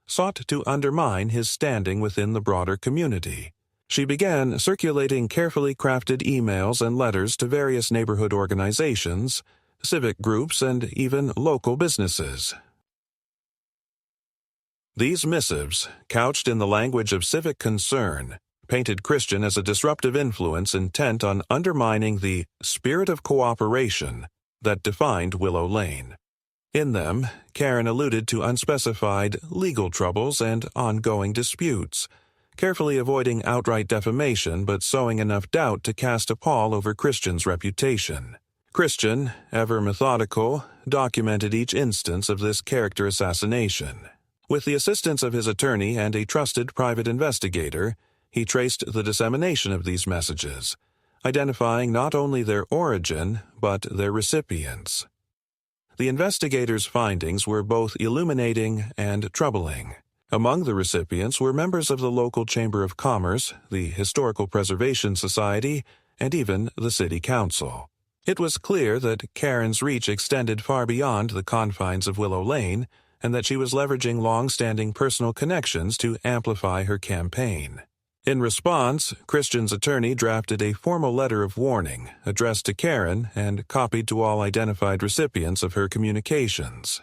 sought to undermine his standing within the broader community. She began circulating carefully crafted emails and letters to various neighborhood organizations, civic groups, and even local businesses. These missives, couched in the language of civic concern, painted Christian as a disruptive influence intent on undermining the spirit of cooperation that defined Willow Lane. In them, Karen alluded to unspecified legal troubles and ongoing disputes, carefully avoiding outright defamation but sowing enough doubt to cast a pall over Christian's reputation. Christian, ever methodical, documented each instance of this character assassination. With the assistance of his attorney and a trusted private investigator, he traced the dissemination of these messages, identifying not only their origin, but their recipients. The investigators' findings were both illuminating and troubling. Among the recipients were members of the local Chamber of Commerce, the Historical Preservation Society, and even the City Council. It was clear that Karen's reach extended far beyond the confines of Willow Lane, and that she was leveraging long-standing personal connections to amplify her campaign. In response, Christian's attorney drafted a formal letter of warning addressed to Karen and copied to all identified recipients of her communications.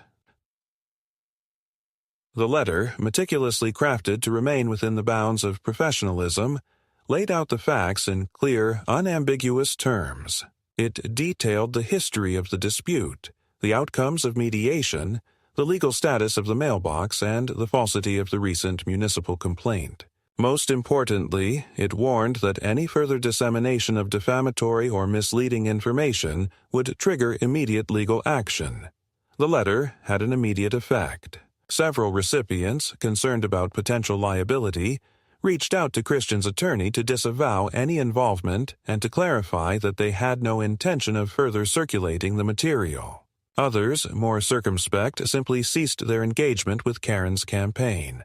The letter, meticulously crafted to remain within the bounds of professionalism, laid out the facts in clear, unambiguous terms. It detailed the history of the dispute, the outcomes of mediation, the legal status of the mailbox, and the falsity of the recent municipal complaint. Most importantly, it warned that any further dissemination of defamatory or misleading information would trigger immediate legal action. The letter had an immediate effect. Several recipients, concerned about potential liability, reached out to Christian's attorney to disavow any involvement and to clarify that they had no intention of further circulating the material. Others, more circumspect, simply ceased their engagement with Karen's campaign.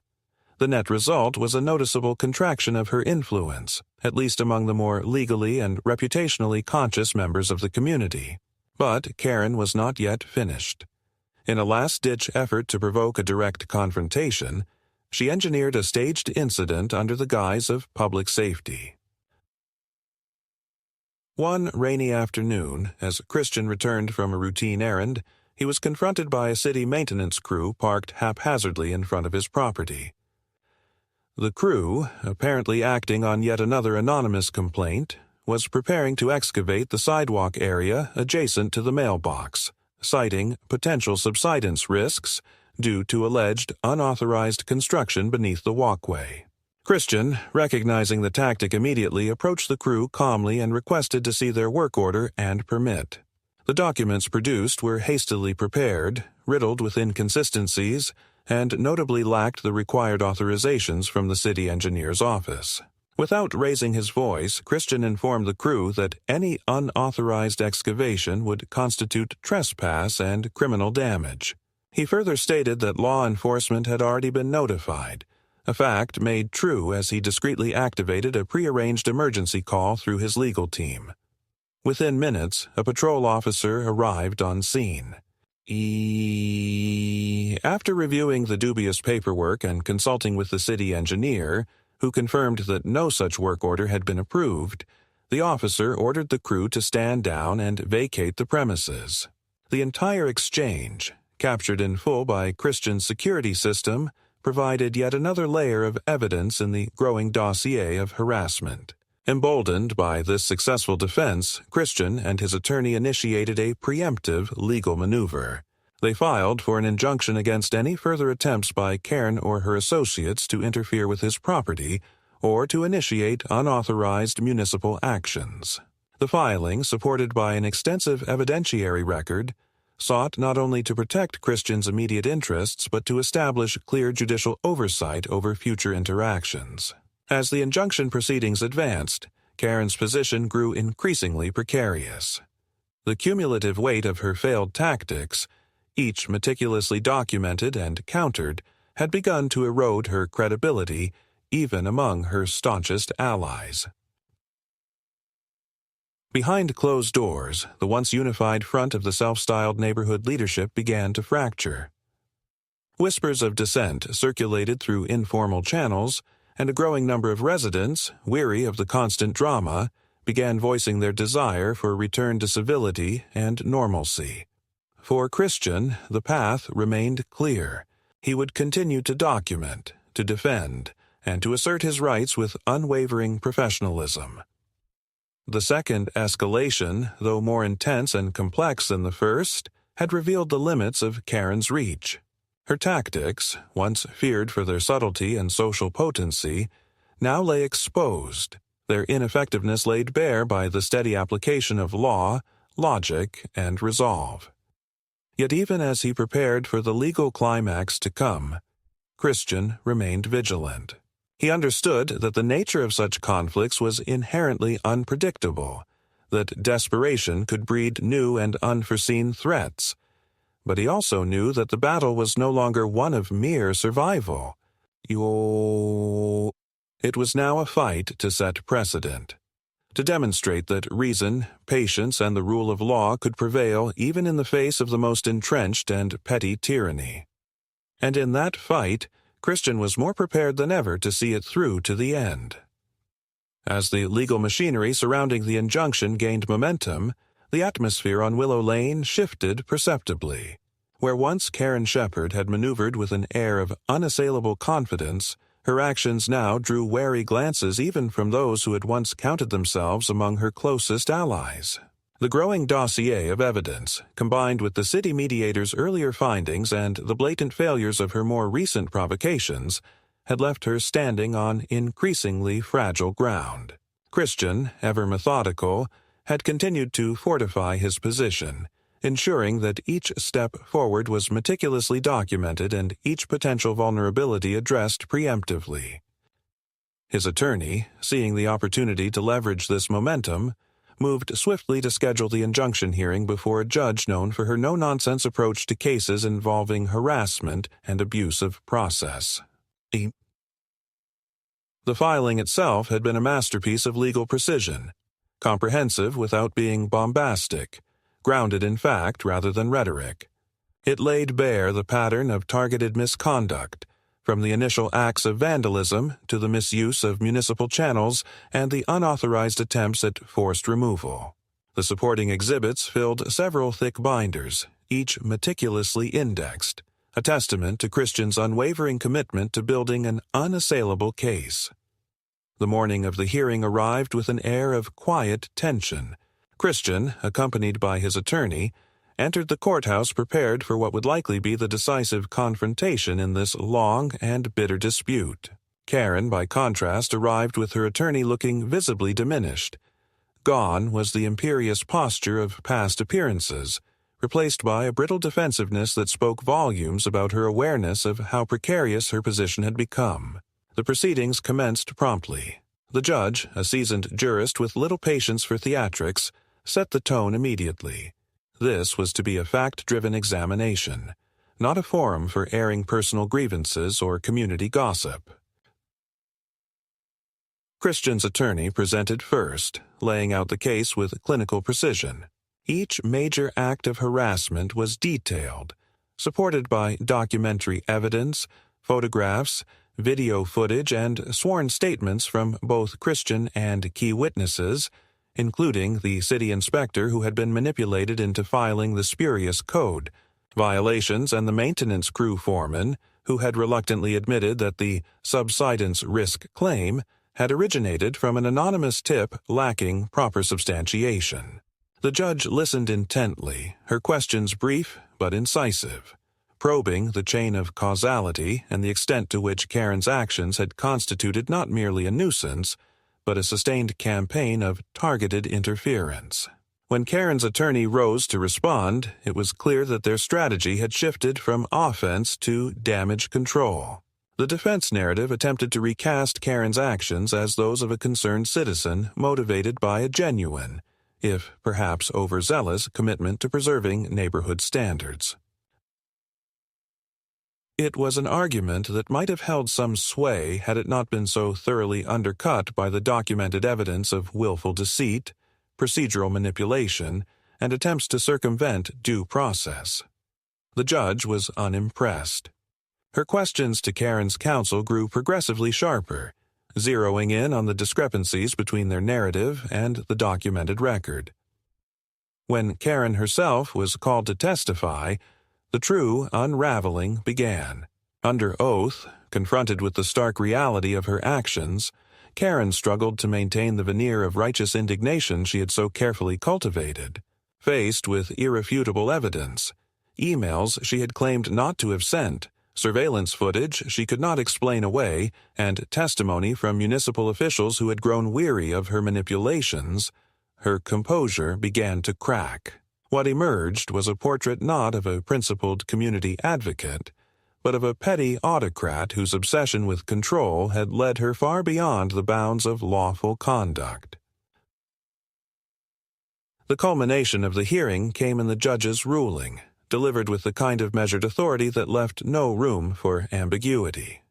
The net result was a noticeable contraction of her influence, at least among the more legally and reputationally conscious members of the community. But Karen was not yet finished. In a last-ditch effort to provoke a direct confrontation, she engineered a staged incident under the guise of public safety. One rainy afternoon, as Christian returned from a routine errand, he was confronted by a city maintenance crew parked haphazardly in front of his property. The crew, apparently acting on yet another anonymous complaint, was preparing to excavate the sidewalk area adjacent to the mailbox, citing potential subsidence risks due to alleged unauthorized construction beneath the walkway. Christian, recognizing the tactic immediately, approached the crew calmly and requested to see their work order and permit. The documents produced were hastily prepared, riddled with inconsistencies, and notably lacked the required authorizations from the city engineer's office. Without raising his voice, Christian informed the crew that any unauthorized excavation would constitute trespass and criminal damage. He further stated that law enforcement had already been notified, a fact made true as he discreetly activated a prearranged emergency call through his legal team. Within minutes, a patrol officer arrived on scene. After reviewing the dubious paperwork and consulting with the city engineer, who confirmed that no such work order had been approved, the officer ordered the crew to stand down and vacate the premises. The entire exchange, captured in full by Christian's security system, provided yet another layer of evidence in the growing dossier of harassment. Emboldened by this successful defense, Christian and his attorney initiated a preemptive legal maneuver. They filed for an injunction against any further attempts by Karen or her associates to interfere with his property or to initiate unauthorized municipal actions. The filing, supported by an extensive evidentiary record, sought not only to protect Christian's immediate interests but to establish clear judicial oversight over future interactions. As the injunction proceedings advanced, Karen's position grew increasingly precarious. The cumulative weight of her failed tactics, each meticulously documented and countered, had begun to erode her credibility even among her staunchest allies. Behind closed doors, the once unified front of the self-styled neighborhood leadership began to fracture. Whispers of dissent circulated through informal channels, and a growing number of residents, weary of the constant drama, began voicing their desire for a return to civility and normalcy. For Christian, the path remained clear. He would continue to document, to defend, and to assert his rights with unwavering professionalism. The second escalation, though more intense and complex than the first, had revealed the limits of Karen's reach. Her tactics, once feared for their subtlety and social potency, now lay exposed, their ineffectiveness laid bare by the steady application of law, logic, and resolve. Yet even as he prepared for the legal climax to come, Christian remained vigilant. He understood that the nature of such conflicts was inherently unpredictable, that desperation could breed new and unforeseen threats. But he also knew that the battle was no longer one of mere survival. It was now a fight to set precedent, to demonstrate that reason, patience, and the rule of law could prevail even in the face of the most entrenched and petty tyranny. And in that fight, Christian was more prepared than ever to see it through to the end. As the legal machinery surrounding the injunction gained momentum, the atmosphere on Willow Lane shifted perceptibly. Where once Karen Shepard had maneuvered with an air of unassailable confidence, her actions now drew wary glances even from those who had once counted themselves among her closest allies. The growing dossier of evidence, combined with the city mediator's earlier findings and the blatant failures of her more recent provocations, had left her standing on increasingly fragile ground. Christian, ever methodical, had continued to fortify his position, ensuring that each step forward was meticulously documented and each potential vulnerability addressed preemptively. His attorney, seeing the opportunity to leverage this momentum, moved swiftly to schedule the injunction hearing before a judge known for her no-nonsense approach to cases involving harassment and abuse of process. The filing itself had been a masterpiece of legal precision, comprehensive without being bombastic, grounded in fact rather than rhetoric. It laid bare the pattern of targeted misconduct, from the initial acts of vandalism to the misuse of municipal channels and the unauthorized attempts at forced removal. The supporting exhibits filled several thick binders, each meticulously indexed, a testament to Christian's unwavering commitment to building an unassailable case. The morning of the hearing arrived with an air of quiet tension. Christian, accompanied by his attorney, entered the courthouse prepared for what would likely be the decisive confrontation in this long and bitter dispute. Karen, by contrast, arrived with her attorney looking visibly diminished. Gone was the imperious posture of past appearances, replaced by a brittle defensiveness that spoke volumes about her awareness of how precarious her position had become. The proceedings commenced promptly. The judge, a seasoned jurist with little patience for theatrics, set the tone immediately. This was to be a fact-driven examination, not a forum for airing personal grievances or community gossip. Christian's attorney presented first, laying out the case with clinical precision. Each major act of harassment was detailed, supported by documentary evidence, photographs, video footage, and sworn statements from both Christian and key witnesses, including the city inspector who had been manipulated into filing the spurious code, violations, and the maintenance crew foreman, who had reluctantly admitted that the subsidence risk claim had originated from an anonymous tip lacking proper substantiation. The judge listened intently, her questions brief but incisive, probing the chain of causality and the extent to which Karen's actions had constituted not merely a nuisance, but a sustained campaign of targeted interference. When Karen's attorney rose to respond, it was clear that their strategy had shifted from offense to damage control. The defense narrative attempted to recast Karen's actions as those of a concerned citizen motivated by a genuine, if perhaps overzealous, commitment to preserving neighborhood standards. It was an argument that might have held some sway had it not been so thoroughly undercut by the documented evidence of willful deceit, procedural manipulation, and attempts to circumvent due process. The judge was unimpressed. Her questions to Karen's counsel grew progressively sharper, zeroing in on the discrepancies between their narrative and the documented record. When Karen herself was called to testify, the true unraveling began. Under oath, confronted with the stark reality of her actions, Karen struggled to maintain the veneer of righteous indignation she had so carefully cultivated. Faced with irrefutable evidence, emails she had claimed not to have sent, surveillance footage she could not explain away, and testimony from municipal officials who had grown weary of her manipulations, her composure began to crack. What emerged was a portrait not of a principled community advocate, but of a petty autocrat whose obsession with control had led her far beyond the bounds of lawful conduct. The culmination of the hearing came in the judge's ruling, delivered with the kind of measured authority that left no room for ambiguity.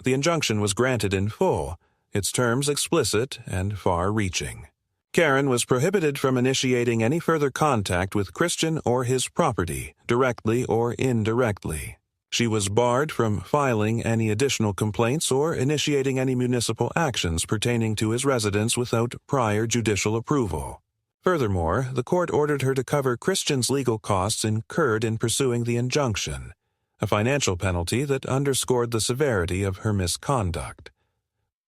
The injunction was granted in full, its terms explicit and far-reaching. Karen was prohibited from initiating any further contact with Christian or his property, directly or indirectly. She was barred from filing any additional complaints or initiating any municipal actions pertaining to his residence without prior judicial approval. Furthermore, the court ordered her to cover Christian's legal costs incurred in pursuing the injunction, a financial penalty that underscored the severity of her misconduct.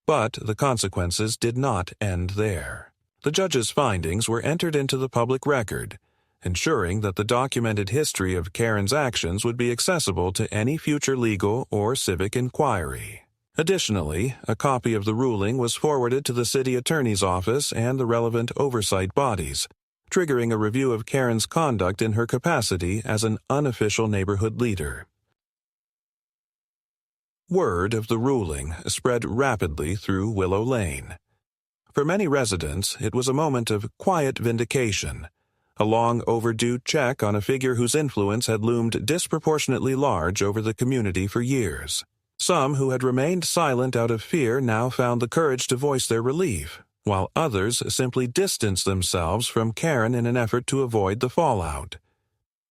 But the consequences did not end there. The judge's findings were entered into the public record, ensuring that the documented history of Karen's actions would be accessible to any future legal or civic inquiry. Additionally, a copy of the ruling was forwarded to the city attorney's office and the relevant oversight bodies, triggering a review of Karen's conduct in her capacity as an unofficial neighborhood leader. Word of the ruling spread rapidly through Willow Lane. For many residents, it was a moment of quiet vindication, a long overdue check on a figure whose influence had loomed disproportionately large over the community for years. Some who had remained silent out of fear now found the courage to voice their relief, while others simply distanced themselves from Karen in an effort to avoid the fallout.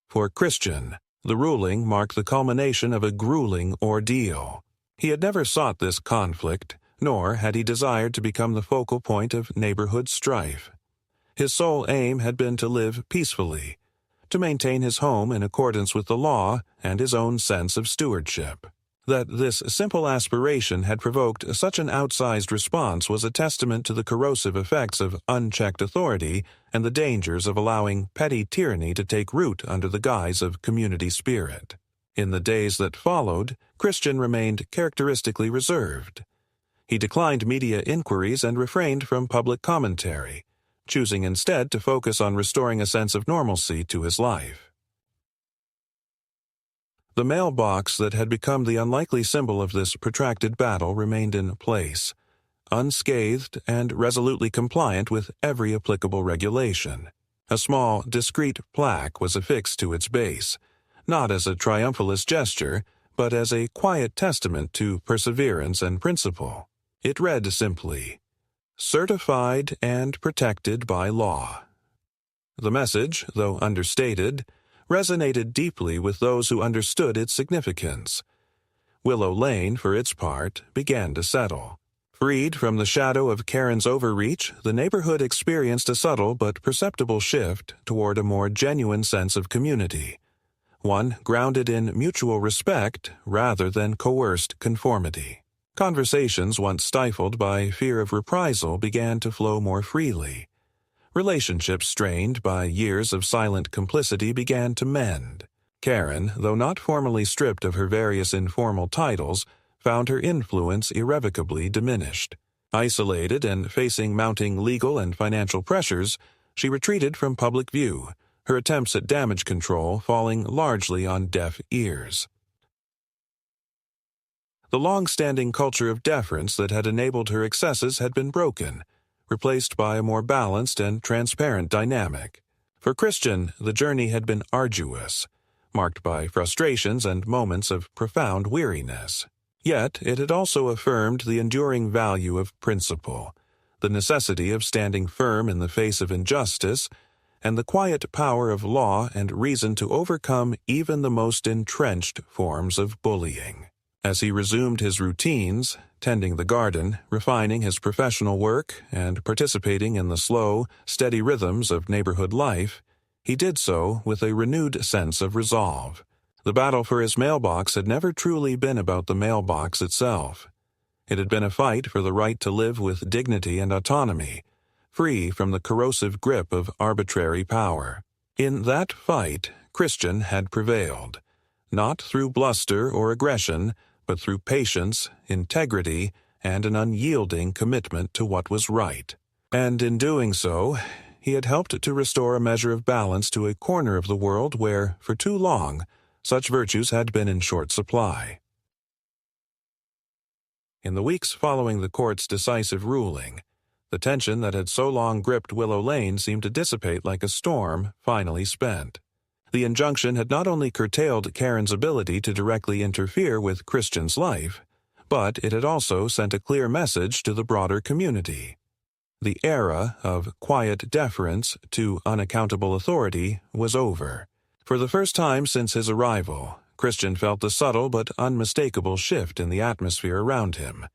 For Christian, the ruling marked the culmination of a grueling ordeal. He had never sought this conflict, nor had he desired to become the focal point of neighborhood strife. His sole aim had been to live peacefully, to maintain his home in accordance with the law and his own sense of stewardship. That this simple aspiration had provoked such an outsized response was a testament to the corrosive effects of unchecked authority and the dangers of allowing petty tyranny to take root under the guise of community spirit. In the days that followed, Christian remained characteristically reserved. He declined media inquiries and refrained from public commentary, choosing instead to focus on restoring a sense of normalcy to his life. The mailbox that had become the unlikely symbol of this protracted battle remained in place, unscathed and resolutely compliant with every applicable regulation. A small, discreet plaque was affixed to its base, not as a triumphalist gesture, but as a quiet testament to perseverance and principle. It read simply, "Certified and protected by law." The message, though understated, resonated deeply with those who understood its significance. Willow Lane, for its part, began to settle. Freed from the shadow of Karen's overreach, the neighborhood experienced a subtle but perceptible shift toward a more genuine sense of community, one grounded in mutual respect rather than coerced conformity. Conversations once stifled by fear of reprisal began to flow more freely. Relationships strained by years of silent complicity began to mend. Karen, though not formally stripped of her various informal titles, found her influence irrevocably diminished. Isolated and facing mounting legal and financial pressures, she retreated from public view, her attempts at damage control falling largely on deaf ears. The long-standing culture of deference that had enabled her excesses had been broken, replaced by a more balanced and transparent dynamic. For Christian, the journey had been arduous, marked by frustrations and moments of profound weariness. Yet it had also affirmed the enduring value of principle, the necessity of standing firm in the face of injustice, and the quiet power of law and reason to overcome even the most entrenched forms of bullying. As he resumed his routines, tending the garden, refining his professional work, and participating in the slow, steady rhythms of neighborhood life, he did so with a renewed sense of resolve. The battle for his mailbox had never truly been about the mailbox itself. It had been a fight for the right to live with dignity and autonomy, free from the corrosive grip of arbitrary power. In that fight, Christian had prevailed, not through bluster or aggression, but through patience, integrity, and an unyielding commitment to what was right. And in doing so, he had helped to restore a measure of balance to a corner of the world where, for too long, such virtues had been in short supply. In the weeks following the court's decisive ruling, the tension that had so long gripped Willow Lane seemed to dissipate like a storm finally spent. The injunction had not only curtailed Karen's ability to directly interfere with Christian's life, but it had also sent a clear message to the broader community. The era of quiet deference to unaccountable authority was over. For the first time since his arrival, Christian felt the subtle but unmistakable shift in the atmosphere around him.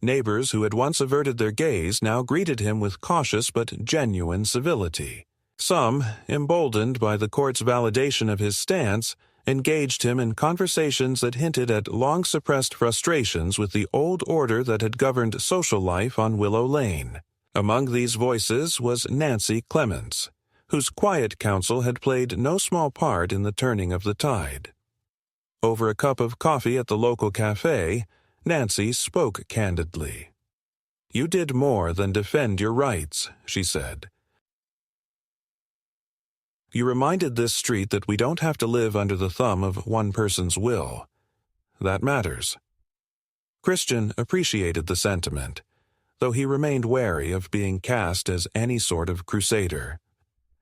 Neighbors who had once averted their gaze now greeted him with cautious but genuine civility. Some, emboldened by the court's validation of his stance, engaged him in conversations that hinted at long-suppressed frustrations with the old order that had governed social life on Willow Lane. Among these voices was Nancy Clements, whose quiet counsel had played no small part in the turning of the tide. Over a cup of coffee at the local cafe, Nancy spoke candidly. "You did more than defend your rights," she said. "You reminded this street that we don't have to live under the thumb of one person's will. That matters." Christian appreciated the sentiment, though he remained wary of being cast as any sort of crusader.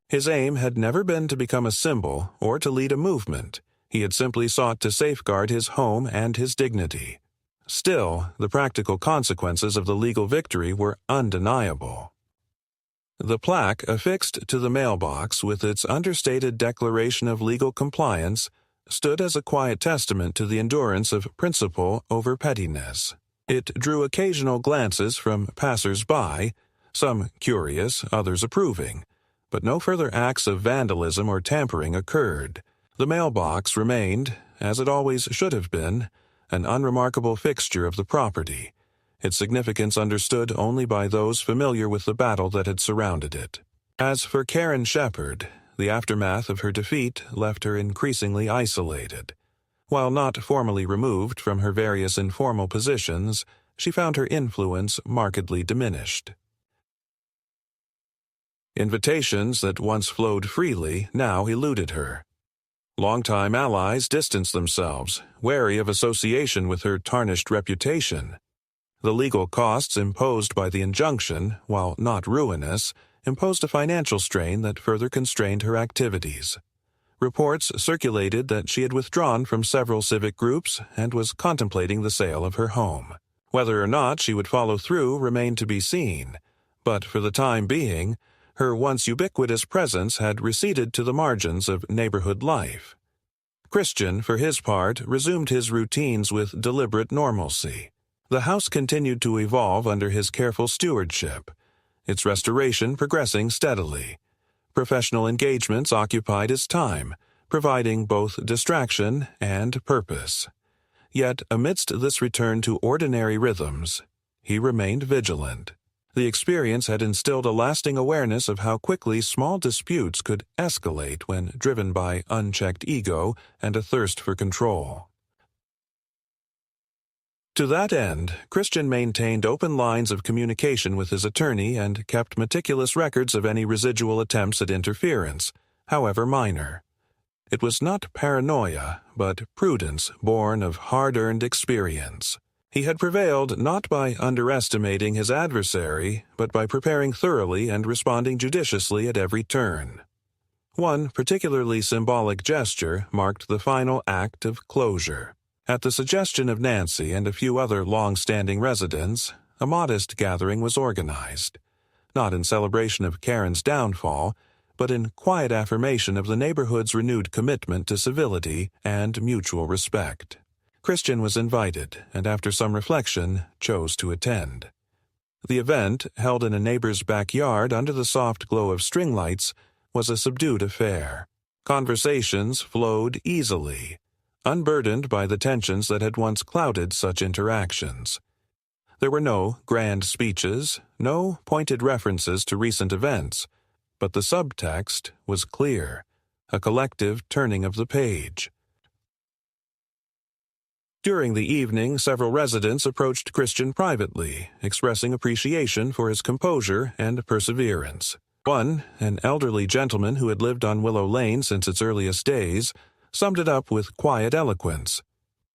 His aim had never been to become a symbol or to lead a movement. He had simply sought to safeguard his home and his dignity. Still, the practical consequences of the legal victory were undeniable. The plaque affixed to the mailbox with its understated declaration of legal compliance stood as a quiet testament to the endurance of principle over pettiness. It drew occasional glances from passers-by, some curious, others approving, but no further acts of vandalism or tampering occurred. The mailbox remained, as it always should have been, an unremarkable fixture of the property, its significance understood only by those familiar with the battle that had surrounded it. As for Karen Shepherd, the aftermath of her defeat left her increasingly isolated. While not formally removed from her various informal positions, she found her influence markedly diminished. Invitations that once flowed freely now eluded her. Longtime allies distanced themselves, wary of association with her tarnished reputation. The legal costs imposed by the injunction, while not ruinous, imposed a financial strain that further constrained her activities. Reports circulated that she had withdrawn from several civic groups and was contemplating the sale of her home. Whether or not she would follow through remained to be seen, but for the time being, her once ubiquitous presence had receded to the margins of neighborhood life. Christian, for his part, resumed his routines with deliberate normalcy. The house continued to evolve under his careful stewardship, its restoration progressing steadily. Professional engagements occupied his time, providing both distraction and purpose. Yet, amidst this return to ordinary rhythms, he remained vigilant. The experience had instilled a lasting awareness of how quickly small disputes could escalate when driven by unchecked ego and a thirst for control. To that end, Christian maintained open lines of communication with his attorney and kept meticulous records of any residual attempts at interference, however minor. It was not paranoia, but prudence born of hard-earned experience. He had prevailed not by underestimating his adversary, but by preparing thoroughly and responding judiciously at every turn. One particularly symbolic gesture marked the final act of closure. At the suggestion of Nancy and a few other long-standing residents, a modest gathering was organized, not in celebration of Karen's downfall, but in quiet affirmation of the neighborhood's renewed commitment to civility and mutual respect. Christian was invited, and after some reflection, chose to attend. The event, held in a neighbor's backyard under the soft glow of string lights, was a subdued affair. Conversations flowed easily, unburdened by the tensions that had once clouded such interactions. There were no grand speeches, no pointed references to recent events, but the subtext was clear, a collective turning of the page. During the evening, several residents approached Christian privately, expressing appreciation for his composure and perseverance. One, an elderly gentleman who had lived on Willow Lane since its earliest days, summed it up with quiet eloquence.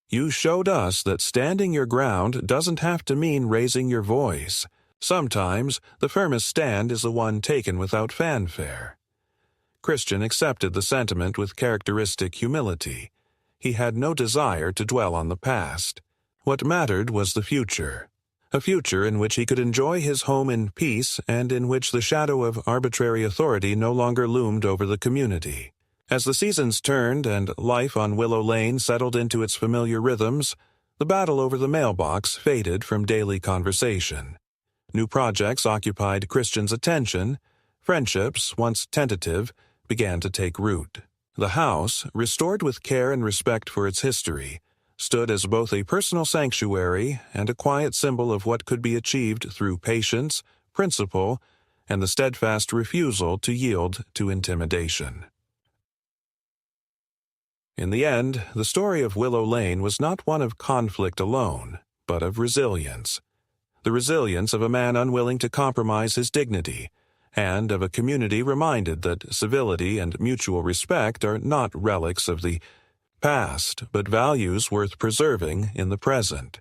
"You showed us that standing your ground doesn't have to mean raising your voice. Sometimes the firmest stand is the one taken without fanfare." Christian accepted the sentiment with characteristic humility. He had no desire to dwell on the past. What mattered was the future, a future in which he could enjoy his home in peace and in which the shadow of arbitrary authority no longer loomed over the community. As the seasons turned and life on Willow Lane settled into its familiar rhythms, the battle over the mailbox faded from daily conversation. New projects occupied Christian's attention. Friendships, once tentative, began to take root. The house, restored with care and respect for its history, stood as both a personal sanctuary and a quiet symbol of what could be achieved through patience, principle, and the steadfast refusal to yield to intimidation. In the end, the story of Willow Lane was not one of conflict alone, but of resilience. The resilience of a man unwilling to compromise his dignity, and of a community reminded that civility and mutual respect are not relics of the past, but values worth preserving in the present.